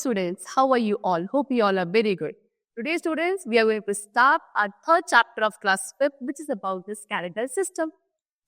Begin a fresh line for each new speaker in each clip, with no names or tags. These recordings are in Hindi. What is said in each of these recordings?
students, how are you all? Hope you all are very good. Today students, we are going to start our third chapter of class 5th, which is about the skeletal system.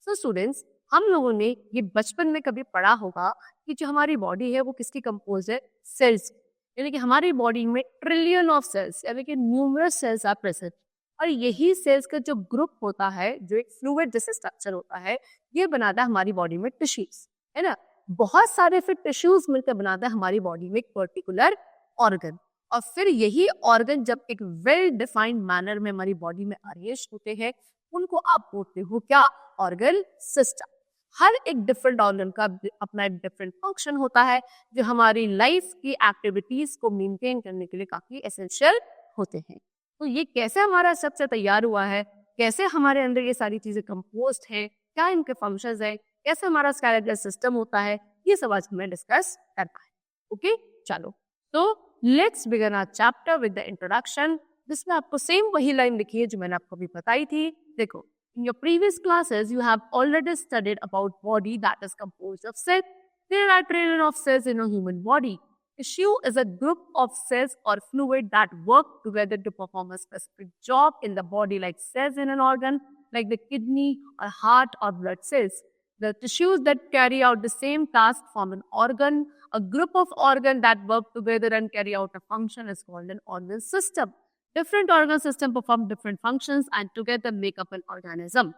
So students, हम लोगों ने ये बचपन में कभी पढ़ा होगा कि जो हमारी बॉडी है वो किसकी कंपोज है? सेल्स। यानी कि हमारी बॉडी में ट्रिलियन ऑफ सेल्स यानी कि न्यूमरस सेल्स आर प्रेजेंट, और यही सेल्स का जो ग्रुप होता है, जो एक फ्लूइड जैसे स्ट्रक्चर होता है, ये बनाता है हमारी बॉडी में टिश्यूज, है ना। बहुत सारे फिर टिश्यूज मिलकर बनाता है हमारी बॉडी में एक पर्टिकुलर ऑर्गन, और फिर यही ऑर्गन जब एक वेल डिफाइंड मैनर में हमारी बॉडी में अरेंज होते हैं, उनको आप बोलते हो क्या? Organ system. हर एक डिफरेंट ऑर्गन का अपना एक डिफरेंट फंक्शन होता है, जो हमारी लाइफ की एक्टिविटीज को मेंटेन करने के लिए काफी एसेंशियल होते हैं। तो ये कैसे हमारा स्ट्रक्चर तैयार हुआ है, कैसे हमारे अंदर ये सारी चीजें कंपोस्ट है, क्या इनके फंक्शंस है, कैसे हमारा स्केलेटल सिस्टम होता है, ये सब आज हमें डिस्कस करना है। ओके, चलो तो let's begin our chapter with the introduction, जिसमें आपको सेम वही लाइन लिखी है जो मैंने आपको अभी बताई थी। देखो, in your previous classes you have already studied about body that is composed of cells. There are trillion of cells in a human body. Tissue is a group of cells or fluid that work together to perform a specific job in the body, like cells in an organ like the kidney or heart or blood cells. The tissues that carry out the same task form an organ. A group of organs that work together and carry out a function is called an organ system. Different organ system perform different functions and together make up an organism.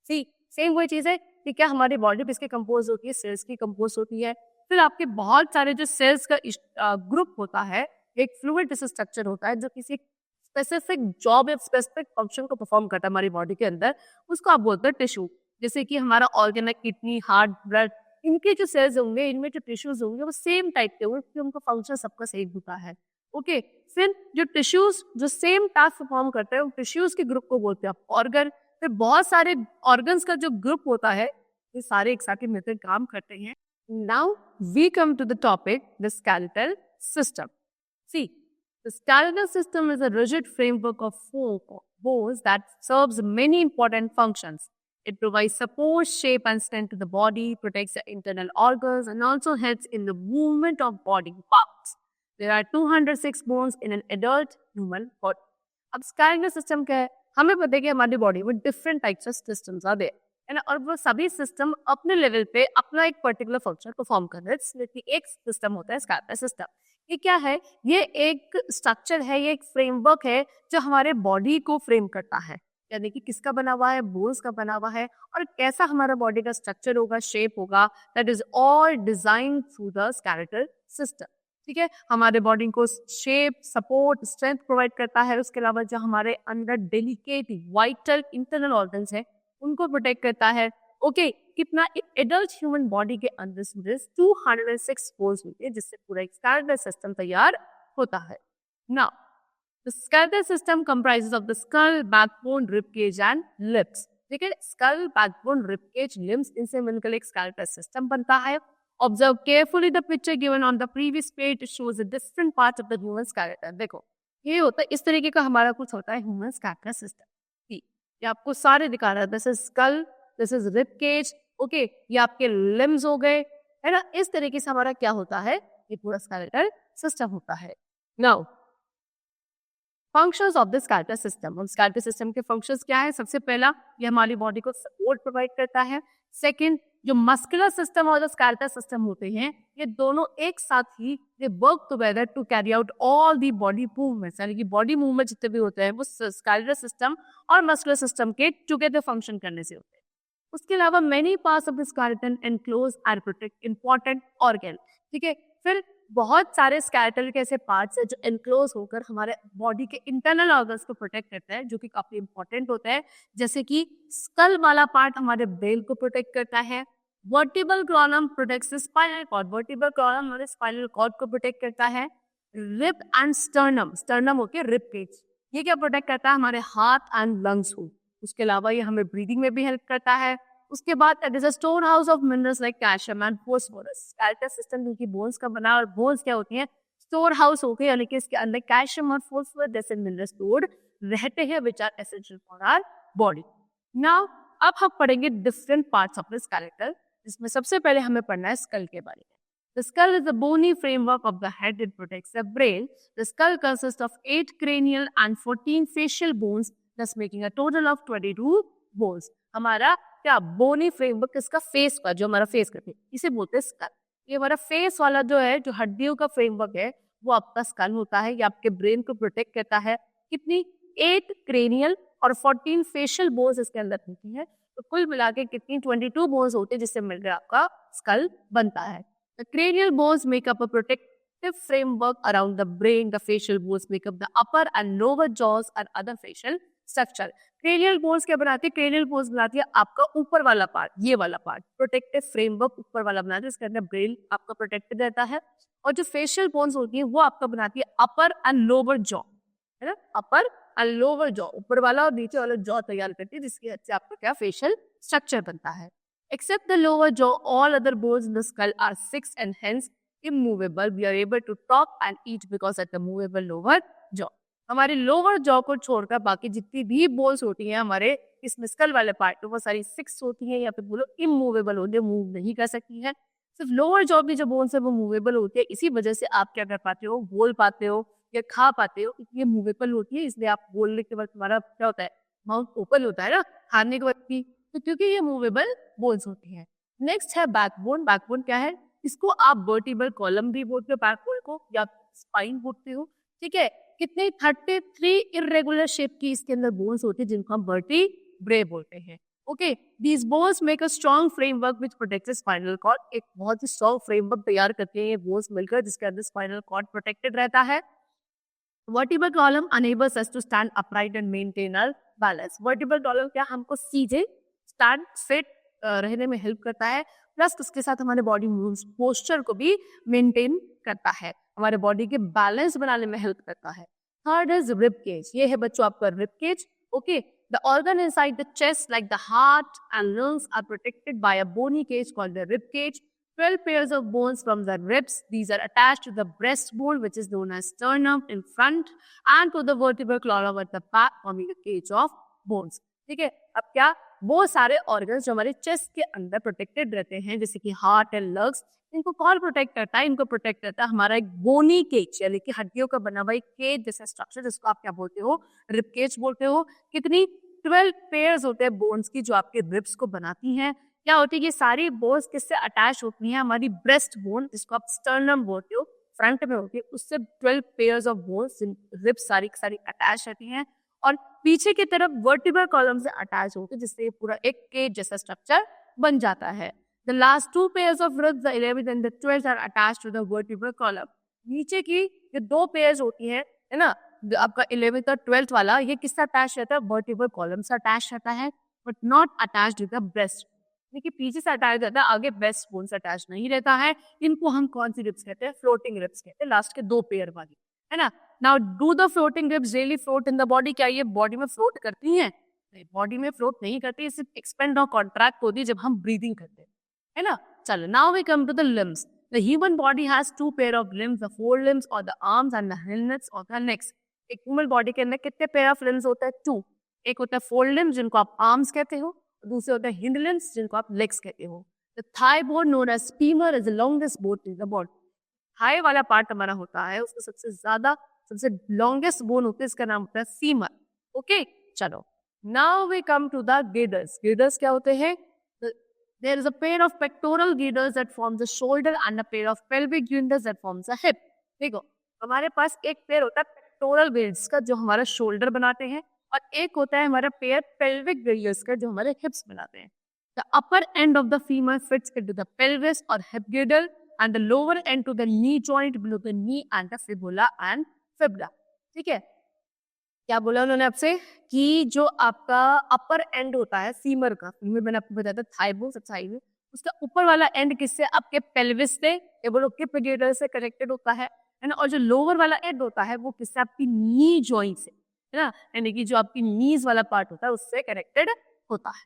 See, same वही चीज है कि क्या हमारी बॉडी किसकी कंपोज होती है? सेल्स की कंपोज होती है। फिर आपके बहुत सारे जो सेल्स का ग्रुप होता है, एक फ्लूइड जैसा स्ट्रक्चर होता है जो किसी स्पेसिफिक जॉब या स्पेसिफिक फंक्शन को परफॉर्म करता है हमारी बॉडी के अंदर, उसको आप बोलते हैं टिश्यू। जैसे कि हमारा ऑर्गन है किडनी, हार्ट, ब्लड, इनके जो सेल्स होंगे, इनमें जो टिश्यूज होंगे वो सेम टाइप के होंगे, क्योंकि उनका फंक्शन सबका सेम होता है। ओके, फिर जो टिश्यूज जो सेम टास्क परफॉर्म करते हैं, उन टिश्यूज के ग्रुप को बोलते हैं ऑर्गन। फिर बहुत सारे ऑर्गन्स का जो ग्रुप होता है, ये सारे एक साथ मिलकर काम करते हैं। Now we come to the topic the skeletal system. See, the skeletal system is a rigid framework of four bones that serves many important functions. It provides support, shape and strength to the body, protects the internal organs and also helps in the movement of body parts. There are 206 bones in an adult human body. अब skeletal system क्या है? हमें पता है कि हमारी बॉडी में डिफरेंट टाइप्स ऑफ सिस्टम्स आते हैं, है ना, और वो सभी सिस्टम अपने लेवल पे अपना एक पर्टिकुलर फंक्शन परफॉर्म कर रहे हैं। एक सिस्टम होता है स्केलेटल सिस्टम। ये क्या है? ये एक स्ट्रक्चर है, ये एक फ्रेमवर्क है जो हमारे बॉडी को फ्रेम करता है। यानी कि किसका बना हुआ है? बोन्स का बना हुआ है, और कैसा हमारा बॉडी का स्ट्रक्चर होगा, शेप होगा, that is all design through the skeletal system. ठीक है, हमारे बॉडी को शेप, सपोर्ट, स्ट्रेंथ प्रोवाइड करता है। उसके अलावा जो हमारे अंदर डेलिकेट वाइटल इंटरनल ऑर्गन्स है, उनको प्रोटेक्ट करता है। ओके, कितना एडल्ट ह्यूमन बॉडी के अंदर 206 बोन्स होते हैं, जिससे पूरा एक स्केलेटल सिस्टम तैयार होता है। Now the skeletal system comprises of the skull, backbone, rib cage and limbs. ठीक है, skull, backbone, rib cage, limbs, इनसे मिलकर एक स्केलेटल सिस्टम बनता है। Observe carefully the picture given on the previous page. It shows the different parts of the human skeleton. देखो, ये होता है, इस तरीके का हमारा कुछ होता है ह्यूमन स्केलेटल सिस्टम। ये आपको सारे दिखा रहा है। This is skull, this is rib cage, okay, ये आपके लिम्स हो गए, है ना। इस तरीके से हमारा क्या होता है? ये पूरा स्केलेटल सिस्टम होता है। Now functions of the skeletal system. और स्केलेटल सिस्टम के फंक्शंस क्या है? सबसे पहला, ये हमारी बॉडी को सपोर्ट प्रोवाइड करता है। सेकंड, जो मस्कुलर सिस्टम और जो स्केलेटल सिस्टम होते हैं, ये दोनों एक साथ ही they work together to carry out all the body movements. यानी कि बॉडी मूवमेंट जितने भी होते हैं वो स्केलेटल सिस्टम और मस्कुलर सिस्टम के टुगेदर फंक्शन करने से होते हैं। उसके अलावा many parts of the skeleton enclose and protect important organ. ठीक है, फिर बहुत सारे स्केलेटल के ऐसे पार्ट्स है जो एनक्लोज होकर हमारे बॉडी के इंटरनल ऑर्गन्स को प्रोटेक्ट करता है, जो कि काफी इंपॉर्टेंट होता है। जैसे कि स्कल वाला पार्ट हमारे ब्रेन को प्रोटेक्ट करता है। Vertebral column protects spinal cord, vertebral column हमारे स्पाइनल कॉर्ड को प्रोटेक्ट करता है। रिब एंड स्टर्नम, स्टर्नम होके रिब केज, ये क्या प्रोटेक्ट करता है? हमारे हार्ट एंड लंग्स को। उसके अलावा ये हमें ब्रीदिंग में भी हेल्प करता है। उसके बाद it is a store house of minerals like calcium and phosphorus. Skeletal system क्योंकि बोन्स का बना, और बोन्स क्या होती हैं? स्टोर हाउस होके, यानी कि इसके अंदर कैल्शियम और फास्फोरस जैसे मिनरल्स स्टोर्ड रहते हैं, which are essential for our body. Now अब हम पढ़ेंगे different parts of the skeletal, जिसमें सबसे पहले हमें पढ़ना है स्कल के बारे में। The skull is the bony framework of the head. It protects the brain. The skull consists of 8 cranial and 14 facial bones, thus making a total of 22 bones. हमारा क्या बोनी फ्रेमवर्क इसका फेस का, जो हमारा फेस करते हैं, इसे बोलते हैं स्कल. ये हमारा फेस वाला जो है, जो हड्डियों का फ्रेमवर्क है, वो आपका स्कल होता है. ये आपके ब्रेन को प्रोटेक्ट करता है. कितनी? 8 क्रेनियल और 14 फेशियल बोन्स इसके अंदर होती है. तो कुल मिला के कितनी? 22 बोन्स होते हैं, जिससे मिलकर आपका स्कल बनता है. The cranial bones make up a protective framework around the brain. The facial bones make up the upper and lower jaws and other facial structure. Cranial bones क्या बनाती है? Cranial bones बनाती है आपका ऊपर वाला पार्ट, ये वाला पार्ट. प्रोटेक्टिव फ्रेमवर्क ऊपर वाला बनाती है, इसके अंदर ब्रेन आपका प्रोटेक्टेड रहता है. और जो फेशियल बोन्स होती है वो आपका बनाती है अपर एंड लोअर जॉ, है ना? अपर एंड लोअर जॉ, ऊपर वाला और नीचे वाला जॉ तैयार करती है, जिसकी वजह से आपका क्या फेशियल स्ट्रक्चर बनता है. Except the lower jaw, all other bones in the skull are fixed and hence immovable. We are able to talk and eat because of the movable lower jaw. हमारे लोअर जॉ को छोड़कर बाकी जितनी भी बोन्स होती हैं हमारे इस स्कल वाले पार्ट में, वो सारी फिक्स होती हैं या फिर बोलो इमूवेबल होती है, मूव नहीं कर सकती है. सिर्फ लोअर जॉ की जो बोन्स है वो मूवेबल होती है. इसी वजह से आप क्या कर पाते हो? बोल पाते हो या खा पाते हो. ये मूवेबल होती है, इसलिए आप बोलने के वक्त हमारा क्या होता है? माउथ ओपन होता है ना, खाने के वक्त भी, तो क्योंकि ये मूवेबल बोन्स होती हैं. नेक्स्ट है बैकबोन. बैकबोन क्या है? इसको आप वर्टिब्रल कॉलम भी बोलते हो, बैकबोन को, या स्पाइन बोलते हो. ठीक है. कितने? 33 इरेगुलर शेप की इसके अंदर बोन्स होती है, जिनको हम वर्टिब्रे बोलते हैं. Okay, these bones make a strong framework which protects spinal cord. एक बहुत ही स्ट्रॉन्ग फ्रेमवर्क तैयार करते हैं ये बोन्स मिलकर, जिसके अंदर स्पाइनल कॉर्ड प्रोटेक्टेड रहता है. Vertebral column enables us to stand upright and maintain our balance. Vertebral column क्या? हमको सीधे स्टैंड फिट रहने में हेल्प करता है, प्लस उसके साथ हमारे बॉडी पोस्चर को भी मेंटेन करता है, हमारे बॉडी के बैलेंस बनाने में हेल्प करता है. Third is rib cage. ये है बच्चों आपका rib cage. Okay, the organ inside the chest like the heart and lungs are protected by a bony cage called the rib cage. 12 pairs of bones from the ribs. These are attached to the breastbone, which is known as sternum in front, and to the vertebral column at the back, forming a cage of bones. ठीक है. अब क्या? वो सारे ऑर्गन्स जो हमारे चेस्ट के अंदर प्रोटेक्टेड रहते हैं, जैसे कि हार्ट एंड लंग्स, इनको कौन प्रोटेक्ट करता है? इनको प्रोटेक्ट करता है हमारा एक बोनी केज, यानी कि हड्डियों का बना हुआ एक केज जैसा स्ट्रक्चर, जिसको आप क्या बोलते हो? रिब केज बोलते हो. कितनी? 12 पेयर्स होते हैं बोन्स की, जो आपके रिब्स को बनाती हैं. क्या होती है? ये सारी बोन्स किससे अटैच होती हैं? हमारी ब्रेस्ट बोन, जिसको आप स्टर्नम बोलते हो, फ्रंट में होती है, उससे 12 पेयर्स ऑफ बोन्स, रिब्स सारी सारी अटैच रहती हैं, और पीछे की तरफ वर्टिब्रल कॉलम से अटैच होती है, जिससे पूरा एक केज जैसा स्ट्रक्चर बन जाता है. The last 2 pairs of ribs, the 11th and the 12th, are attached to the vertebral column. नीचे की जो 2 पेयर्स होती हैं, है ना, आपका 11th और 12th वाला, ये किससे अटैच रहता है? वर्टिब्रल कॉलम से अटैच रहता है, but not attached to the breast. देखिए, पीछे से अटैच रहता है, आगे ब्रेस्ट बोन से अटैच नहीं रहता है. इनको हम कौन सी रिब्स कहते हैं? फ्लोटिंग रिब्स कहते हैं, लास्ट के 2 पेयर वाली, है ना. Now do the floating ribs really float in the body? क्या ये बॉडी में फ्लोट करती हैं? नहीं, बॉडी में फ्लोट नहीं करती, सिर्फ एक्सपेंड और कॉन्ट्रैक्ट होती है जब हम ब्रीदिंग करते हैं, है ना. चलो, now we come to the limbs. The human body has 2 pair of limbs, the four limbs और the arms and the hinds और द नेक्स. एक ह्यूमन बॉडी के अंदर कितने पेयर ऑफ लिम्स होते हैं? 2. एक होता है फोर लिम्स, जिनको आप आर्म्स कहते हो, दूसरे होते हैं हिंड लिम्स, जिनको आप लेग्स कहते हो. The thigh bone known as femur is the longest bone in the body. Thigh वाला पार्ट हमारा होता है, उसको सबसे लॉन्गेस्ट बोन होती है, इसका नाम होता है फीमर. ओके, चलो, now we come to the girdles. Girdles क्या होते हैं? There is a pair of pectoral girdles that forms the shoulder and a pair of pelvic girdles that forms the hip. देखो, हमारे पास एक पेयर होता है पेक्टोरल गिडर्स का, जो हमारा शोल्डर बनाते हैं, और एक होता है हमारा पेयर पेल्विक गिडर्स का, जो हमारे हिप्स बनाते हैं. The upper end of the femur fits into the pelvis और hip girdle, and the lower end to the knee joint below the knee and the fibula and fibra. ठीक है. क्या बोला उन्होंने आपसे? कि जो आपका अपर एंड होता है फीमर का, फीमर मैंने आपको बताया था थाई बोन साइड में, उसका ऊपर वाला एंड किससे? आपके पेल्विस से, ये बोलो हिप गिडर से कनेक्टेड होता है ना. और जो लोअर वाला एंड होता है वो किससे? आपकी नी जॉइंट से, है ना, यानी कि जो आपकी नीज वाला पार्ट होता है उससे कनेक्टेड होता है.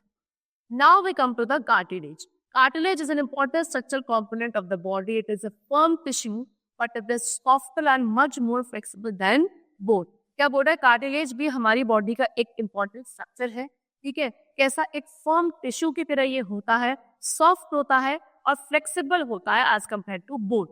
Now we come to the cartilage. Cartilage is an important structural component of the body. It is a firm tissue, but it is softer and much more flexible than bone. क्या बोल रहा है? कार्टिलेज भी हमारी बॉडी का एक इंपॉर्टेंट स्ट्रक्चर है. ठीक है. कैसा? एक फर्म टिश्यू की तरह ये होता है, सॉफ्ट होता है और फ्लेक्सिबल होता है as compare to bone.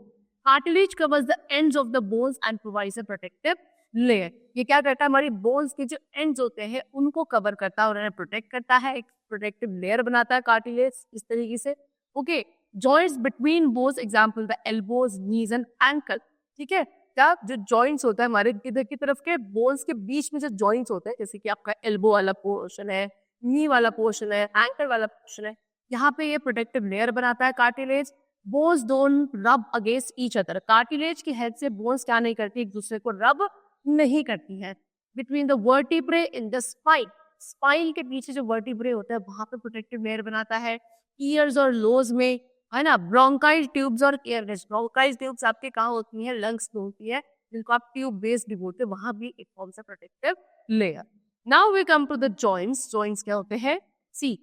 Cartilage covers the ends of the bones and provides a protective layer. ये क्या करता है, हमारी बोन्स के जो एंड्स होते हैं उनको कवर करता है और उन्हें प्रोटेक्ट करता है, एक प्रोटेक्टिव लेयर बनाता है कार्टिलेज इस तरीके से। Okay, joints between bones, example the elbows, knees and ankle. ठीक है, क्या जो जॉइंट्स होता है हमारे इधर की तरफ के बोन्स के बीच में जो जॉइंट्स होते हैं, जैसे कि आपका एल्बो वाला पोर्शन है, नी वाला पोर्शन है, एंकल वाला पोर्शन है, यहाँ पे ये प्रोटेक्टिव लेयर बनाता है कार्टिलेज। बोन्स डोंट रब अगेंस्ट ईच अदर। कार्टिलेज की हेल्प से बोन्स क्या नहीं करती, एक दूसरे को रब नहीं करती है। Between the vertebrae in the spine, spine के पीछे जो वर्टिब्रे होता है वहां पे प्रोटेक्टिव लेयर बनाता है। ईयर्स और लोज में, है ना, ब्रोंकाइल ट्यूब्स और एयरवेज। ब्रोंकाइल ट्यूब्स आपके कहाँ होती है, लंग्स में होती है, जिनको आप ट्यूब बेस्ड भी बोलते हैं, वहां भी एक फॉर्म से protective layer. Now we come to the joints. Joints क्या होते हैं, सी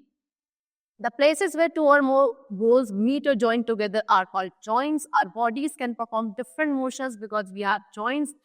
the places where two or more bones meet or join together are called joints. Our bodies can perform different motions because we have joints.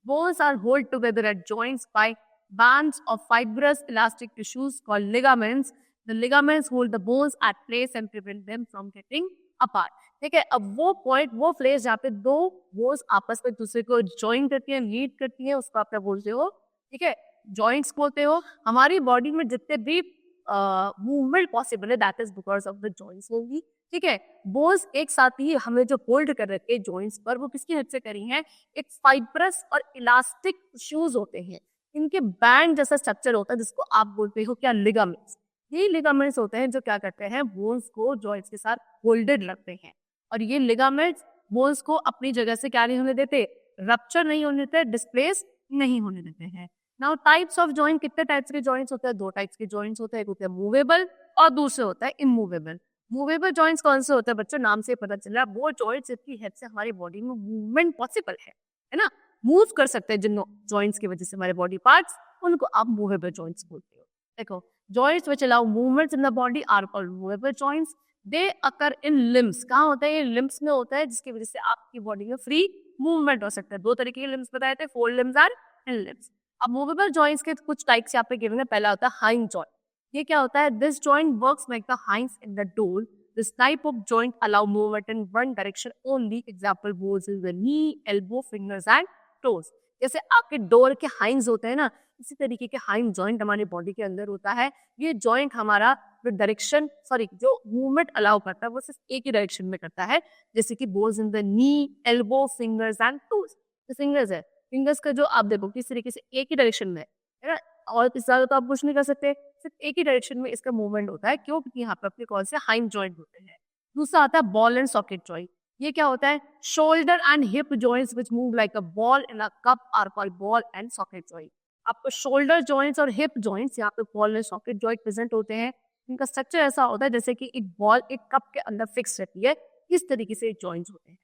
Bones are held together at joints by bands of fibrous elastic tissues called ligaments. The ligaments hold the bones at place and prevent them from getting apart. ठीक है, अब वो पॉइंट, वो प्लेस जहाँ पे दो बोन्स आपस में दूसरे को ज्वाइन करती है, मीट करती है, उसको आप क्या बोलते हो, ठीक है, जॉइंट्स बोलते हो। हमारी बॉडी में जितने भी मूवमेंट पॉसिबल है, that is because of the joints होंगी। ठीक है, बोन्स एक साथ ही हमें जो होल्ड कर रखे हैं जॉइंट्स पर, वो किसकी हेल्प से करी हैं, एक फाइब्रस और इलास्टिक टिश्यूज होते हैं, इनके बैंड जैसा स्ट्रक्चर होता है जिसको आप बोलते हो क्या, लिगामेंट्स। ये लिगामेंट्स होते हैं जो क्या करते हैं, बोन्स को जॉइंट्स के साथ होल्डेड रखते हैं, और ये लिगामेंट्स बोन्स को अपनी जगह से क्या नहीं होने देते, रप्चर नहीं होने देते, डिस्प्लेस नहीं होने देते हैं। नाउ टाइप्स ऑफ जॉइंट, कितने टाइप्स के जॉइंट्स होते हैं, दो टाइप्स के जॉइंट्स होते हैं, एक होता है मूवेबल और दूसरे होता है इमूवेबल। मूवेबल जॉइंट्स कौन से होते हैं बच्चों, नाम से पता चल रहा है, वो जॉइंट्स जिनकी हेल्प से हमारी बॉडी में मूवमेंट पॉसिबल है ना, मूव कर सकते हैं जिन जॉइंट्स की वजह से हमारे बॉडी पार्ट्स, उनको आप मूवेबल जॉइंट्स बोलते हो। देखो, joints which allow movements in the body are called movable joints. They occur in limbs. कहाँ होता है ये, लिम्स में होता है, जिसकी वजह से आपकी बॉडी में फ्री मूवमेंट हो सकता है। दो तरीके के लिम्स बताए थे, फोर लिम्स और हिंड लिम्स। अब मूवेबल जॉइंट्स के कुछ टाइप्स यहाँ पे गिवन है। पहला होता है हाइंड जॉइंट। ये क्या होता है, this joint works like the हाइंड्स in the door. This type of joint allow movement in one direction only. Example bones in the knee, elbow, fingers and toes. जैसे आपके डोर के हाइंड्स होते हैं ना, इसी तरीके के हाइंड जॉइंट हमारी बॉडी के अंदर होता है। ये जॉइंट हमारा जो डायरेक्शन, जो मूवमेंट अलाउ करता है वो सिर्फ एक ही डायरेक्शन में करता है, जैसे कि bones in the knee, elbow, fingers and toes. तो फिंगर्स है, फिंगर्स का जो आप देखो किस तरीके से एक ही डायरेक्शन में है ना, और इससे ज्यादा तो आप कुछ नहीं कर सकते, सिर्फ एक ही डायरेक्शन में इसका मूवमेंट होता है। क्यों, क्योंकि यहाँ पे अपने कौन से हाइंड जॉइंट होते हैं। दूसरा आता है बॉल एंड सॉकेट जॉइंट। ये क्या होता है, shoulder and hip joints which move like a ball in a cup are called ball and socket joint. आपको शोल्डर जॉइंट्स और हिप जॉइंट्स, यहाँ पे ball and socket joint present होते हैं। इनका स्ट्रक्चर ऐसा होता है जैसे कि एक बॉल एक कप के अंदर फिक्स रहती है, इस तरीके से जॉइंट्स होते हैं।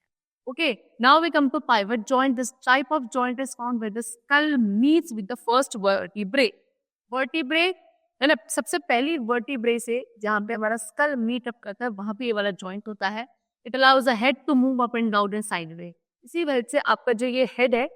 Okay, now we come to pivot joint. This type of joint is found where the skull meets with the first vertebrae. Vertebrae है ना, सबसे पहली vertebrae से जहाँ पे हमारा skull meet up करता है, वहाँ पे ये वाला joint होता है। It allows the head to move up and down and sideways. इसी वजह से आपका जो ये head है,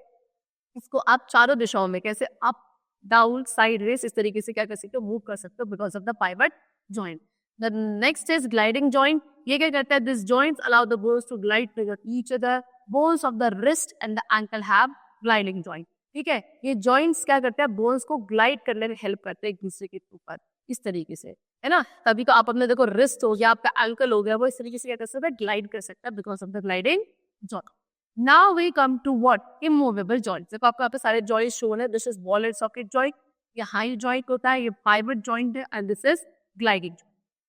इसको आप चारों दिशाओं में कैसे अप, डाउन, साइडवेज, इस तरीके से क्या कर सकते हो, मूव कर सकते हो, because of the pivot joint. The next is gliding joint. ये क्या करता है, this joints allow the bones to glide together each other. Bones of the wrist and the ankle have gliding joint. ठीक है, ये जॉइंट्स क्या करते हैं, बोन्स को ग्लाइड करने में हेल्प करते हैं एक दूसरे के ऊपर, इस तरीके से, है ना। तभी तो आप अपने देखो, रिस्ट हो गया, आपका एंकल हो गया, वो इस तरीके से क्या कर सकता है, ग्लाइड कर सकता है, because of the gliding joint. Now we come to what? Immovable joints. देखो आपको यहाँ पे सारे joints shown है. This is ball and socket joint. ये high joint होता है, ये pivot joint है, and this is gliding joint.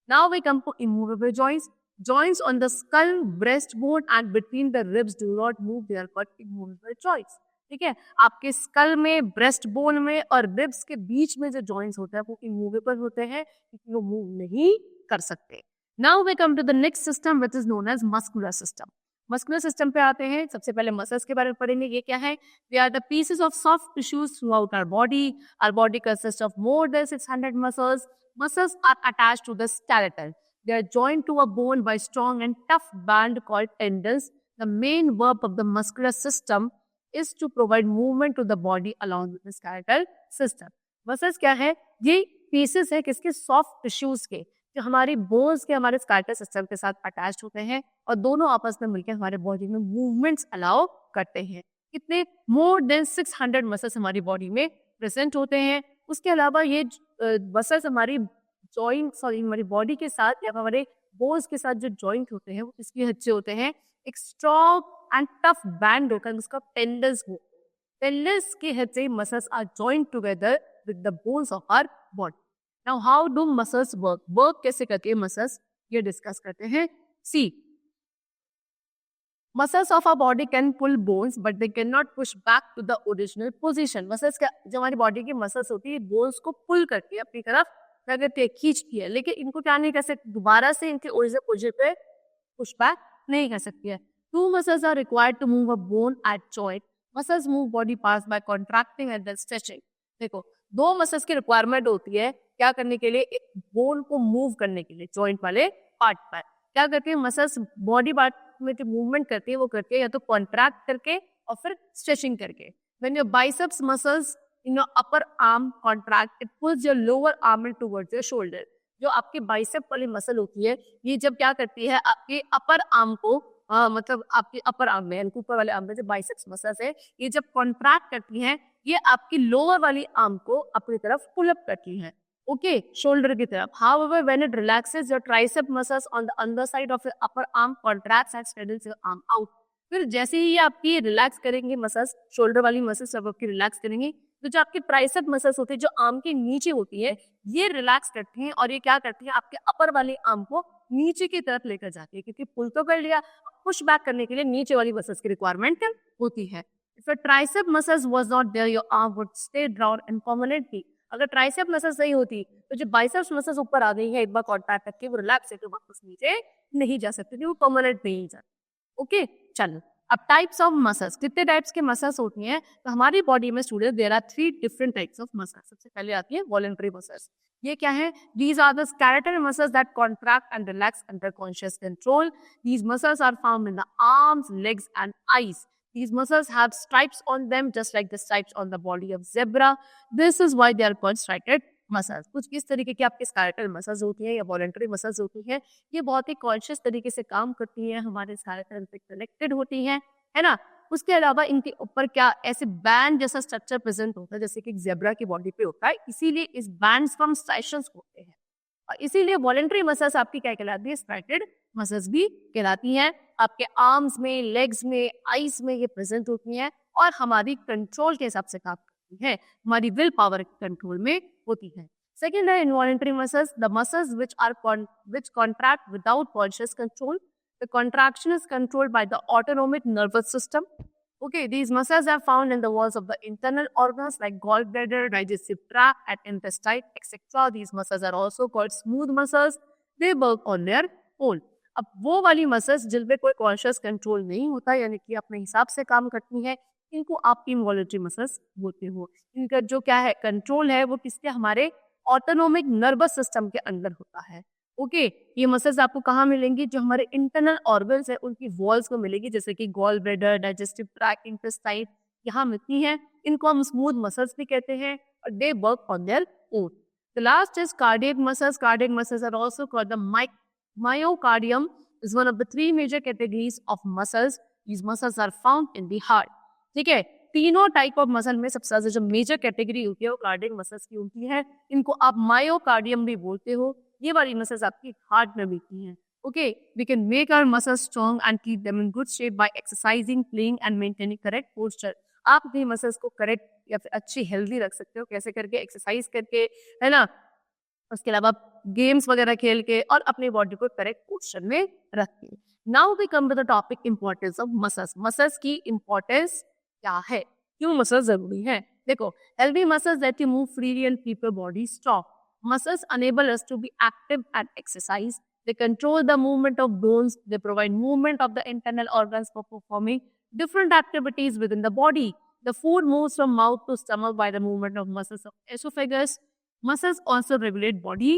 Now we come to immovable joints. Joints on the skull, breastbone and between the ribs do not move. They are called immovable joints. ठीक है, आपके skull में, breastbone में और ribs के बीच में जो joints होते हैं वो immovable होते हैं, क्योंकि वो move नहीं कर सकते. Now we come to the next system, which is known as muscular system. Muscular system पे आते हैं। सबसे पहले मसल्स के बारे में पढ़ेंगे। ये क्या है, they are the pieces of soft tissues throughout our body. Our body consist of more than 600 muscles. Muscles are attached to the skeleton. They are joined to a bone by strong and tough band called tendons. The main work of the muscular system is to provide movement to the body along with the skeletal system. Muscles क्या है, ये पीसेस है किसके, सॉफ्ट टिश्यूज के, जो हमारी बोन्स के हमारे स्केलेटल सिस्टम के साथ अटैच्ड होते हैं और दोनों आपस में मिलकर हमारे बॉडी में मूवमेंट्स अलाउ करते हैं। कितने मोर देन 600 मसल्स हमारी बॉडी में प्रेजेंट होते हैं। उसके अलावा ये मसल्स हमारी हमारी बॉडी के साथ या हमारे बोन्स के साथ जो जॉइंट होते हैं वो किसकी वजह से होते हैं? एक स्ट्रॉन्ग एंड टफ बैंड होता है उसका टेंडन्स हो। टेंडन्स की हेल्प से muscles are joint together with the bones of our body. Now how do muscles work? Work कैसे करती है मसल्स, ये डिस्कस करते हैं। See, muscles of our body can pull bones but they can not push back to the original position. Muscles का जो हमारी बॉडी की मसल्स होती है बोन्स को पुल करती है अपनी तरफ, क्या करती है? खींचती है, लेकिन इनको क्या नहीं कर सकती? दोबारा से इनके ओरिजिनल पोजीशन पे पुश बैक नहीं कर सकती है। Two muscles are required to move a bone at joint. Muscles move body parts by contracting and then stretching. देखो, दो मसल्स की रिक्वायरमेंट होती है क्या करने के लिए? एक बोन को मूव करने के लिए जॉइंट वाले पार्ट पर। क्या करती है मसल्स? बॉडी पार्ट में जो मूवमेंट करती है वो करती है या तो कॉन्ट्रैक्ट करके और फिर स्ट्रेचिंग करके। When your biceps muscles in your upper arm contract, it pools your lower arm towards your shoulder. जो आपके बाइसेप वाली मसल होती है ये जब क्या करती है आपके अपर आर्म को मतलब आपके अपर आर्म में यानी ऊपर वाले आर्म में जो बाइसेप्स मसल्स है ये जब कॉन्ट्रैक्ट करती हैं ये आपकी लोअर वाली आर्म को अपनी तरफ पुल अप करती हैं, ओके, शोल्डर की तरफ। However when it relaxes your tricep muscles on the अंदर side of your upper arm contracts and stretches your arm out. फिर जैसे ही आपकी रिलैक्स करेंगे मसल्स, शोल्डर वाली मसल्स सब आपकी रिलैक्स करेंगे तो जो आपकी ट्राइसेप मसल्स होती है जो आर्म के नीचे होती है ये रिलैक्स करती हैं और ये क्या करती है आपके अपर वाली आर्म को नीचे की तरफ लेकर जाती है, क्योंकि पुल तो कर लिया, पुश बैक करने के लिए नीचे वाली मसल्स की रिक्वायरमेंट होती है। If your tricep muscles was not there, your arm would stay down and permanently. अगर ट्राइसेप मसल्स नहीं होती तो जो बाइसेप्स मसल्स ऊपर आ गई है एक बार कॉन्टैक्ट करके वो रिलैक्स है तो वापस नीचे नहीं जा सकती, वो परमानेंट नहीं जाती। ओके, चलो अब टाइप्स ऑफ मसल्स, कितने टाइप्स के मसल्स होती हैं? तो हमारी बॉडी में student there are 3 different types of muscles. सबसे पहले आती है वॉलंटरी मसल्स। ये क्या है? These are the skeletal muscles that contract and relax under conscious control. These muscles are found in the arms, legs and eyes. These muscles have stripes on them just like the stripes on the body of zebra. This is why they are called striated muscles. कुछ इस तरीके की आपके स्केलेटल मसल्स होती हैं या वॉलंटरी मसल्स होती हैं, ये बहुत ही कॉन्शियस तरीके से काम करती हैं, हमारे स्केलेटल से कनेक्टेड होती हैं, है ना। उसके अलावा इनके ऊपर क्या ऐसे बैंड जैसा स्ट्रक्चर प्रेजेंट होता है जैसे कि जेब्रा की बॉडी पे होता है, इसीलिए इस बैंड्स फ्रॉम स्ट्राइशंस होते हैं और इसीलिए वॉलंटरी मसल्स आपकी क्या कहलाती है? स्ट्राइटेड मसल्स भी कहलाती हैं। आपके आर्म्स में, लेग्स में, आईज में ये प्रेजेंट होती हैं और हमारी कंट्रोल के हिसाब से काम करती हैं, हमारी विल पावर कंट्रोल में होती है। सेकेंड है involuntary muscles, the muscles which contract without conscious control. The contraction is controlled by the autonomic nervous system. Okay, these muscles are found in the walls of the internal organs like gallbladder, digestive tract, and intestine, etc. These muscles are also called smooth muscles. They work on their own. अब वो वाली मसल्स जिनपे कोई कॉन्शियस कंट्रोल नहीं होता यानी कि अपने हिसाब से काम करती हैं, इनको आप इनवॉलंटरी मसल्स बोलते हो। इनका जो क्या है कंट्रोल है वो किसके? हमारे ऑटोनोमिक नर्वस सिस्टम के अंदर होता है। ओके, ये मसल्स आपको कहाँ मिलेंगी? जो हमारे इंटरनल ऑर्गन्स है उनकी वॉल्स को मिलेगी, जैसे कि gall bladder, digestive tract, intestine, यहाँ मिलती हैं। इनको हम स्मूथ मसल्स भी कहते हैं और they work on their own. The last is cardiac muscles. Cardiac muscles are also called the myocardium is one of the 3 major categories of muscles. These muscles are found in the heart. ठीक है, तीनों टाइप ऑफ मसल में सबसे ज्यादा जो मेजर कैटेगरी होती है वो कार्डियक मसल्स की होती है। इनको आप मायोकार्डियम भी बोलते हो। ये वाली मसल्स आपकी हार्ट में मिलती हैं। Okay, we can make our muscles strong and keep them in good shape by exercising, playing and maintaining correct posture. आप अपनी मसल्स को करेक्ट या फिर अच्छी हेल्दी रख सकते हो, कैसे करके? एक्सरसाइज करके, है ना। उसके अलावा गेम्स वगैरह खेल के और अपनी बॉडी को करेक्ट पोस्चर में रख के। Now we come to the topic importance of muscles. Muscles की इंपॉर्टेंस क्या है, क्यों मसल्स जरूरी है? देखो, healthy muscles that you move freely and keep your body strong. Muscles enable us to be active and exercise. They control the movement of bones. They provide movement of the internal organs for performing different activities within the body. The food moves from mouth to stomach by the movement of muscles of esophagus. Muscles also regulate body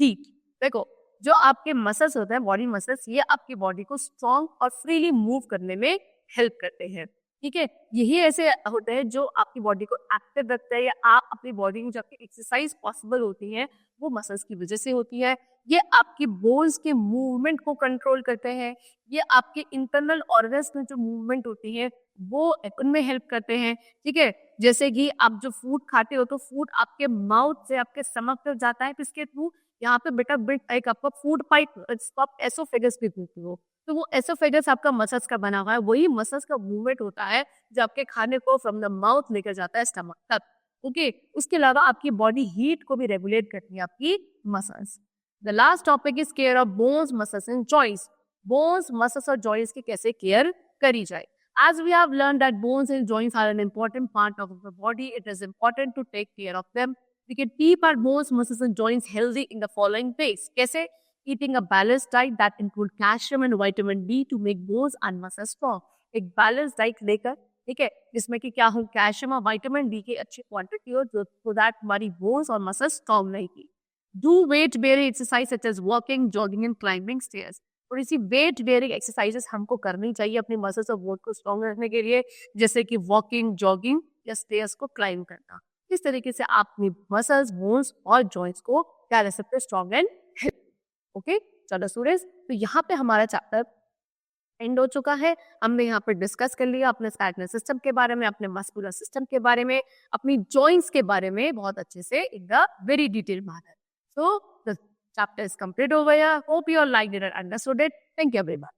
heat. देखो, जो आपके मसल्स होते हैं, बॉडी मसल्स, ये आपकी बॉडी को स्ट्रॉन्ग और फ्रीली मूव करने में हेल्प करते हैं। ठीक है, यही ऐसे होते हैं जो आपकी बॉडी को एक्टिव रखते हैं, या आप अपनी बॉडी में जो आपकी एक्सरसाइज पॉसिबल होती है वो मसल्स की वजह से होती है। ये आपकी बोन्स के मूवमेंट को कंट्रोल करते हैं, ये आपके इंटरनल ऑर्गन्स में जो मूवमेंट होती है वो उनमें हेल्प करते हैं। ठीक है, जैसे कि आप जो फूड खाते हो तो फूड आपके माउथ से आपके स्टमक तक जाता है, इसके थ्रू यहाँ पे बेटा बिट एक आपका फूड पाइप, इसको आप एसोफेगस भी बोलते हो। तो वो एसोफेगस आपका मसल्स का बना हुआ है, वही मसल्स का मूवमेंट होता है जो आपके खाने को फ्रॉम द माउथ लेकर जाता है स्टमक तक। ओके, उसके अलावा आपकी बॉडी हीट को भी रेगुलेट करती है आपकी muscles. The last topic is care of bones, muscles and joints. Bones, muscles और जॉइंट्स की कैसे केयर करी जाए। As we have learned that bones and joints are an important part of the body, it is important to take care of them. We can keep our bones, muscles and joints healthy in the following ways. कैसे? Eating a balanced diet that include calcium and vitamin D to make bones and muscles strong. एक balanced diet लेकर, ठीक है, जिसमें कि क्या हो, कैल्शियम और विटामिन डी की अच्छी क्वांटिटी हो, जो so that हमारी बोन्स और मसल्स स्ट्रॉन्ग रहेगी। Do weight bearing exercise such as walking, jogging and climbing stairs. थोड़ी सी वेट बेयरिंग एक्सरसाइजेस हमको करनी चाहिए अपनी मसल्स और बोन को स्ट्रॉन्ग रखने के लिए, जैसे कि वॉकिंग, जॉगिंग या स्टेयर्स को क्लाइंब करना। इस तरीके से आप अपनी मसल्स, बोन्स और जॉइंट्स को क्या रह सकते हैं, स्ट्रॉन्ग एंड हेल्दी। ओके, चलो स्टूडेंट्स, तो यहाँ पे हमारा चैप्टर एंड हो चुका है। हमने यहाँ पर डिस्कस कर लिया अपने स्केलेटल सिस्टम के बारे में, अपने मस्कुलर सिस्टम के बारे में, अपनी जॉइंट्स के बारे में बहुत अच्छे से in the very detail manner. So the chapter is complete over here. Hope you all liked it and understood it. Thank you everyone.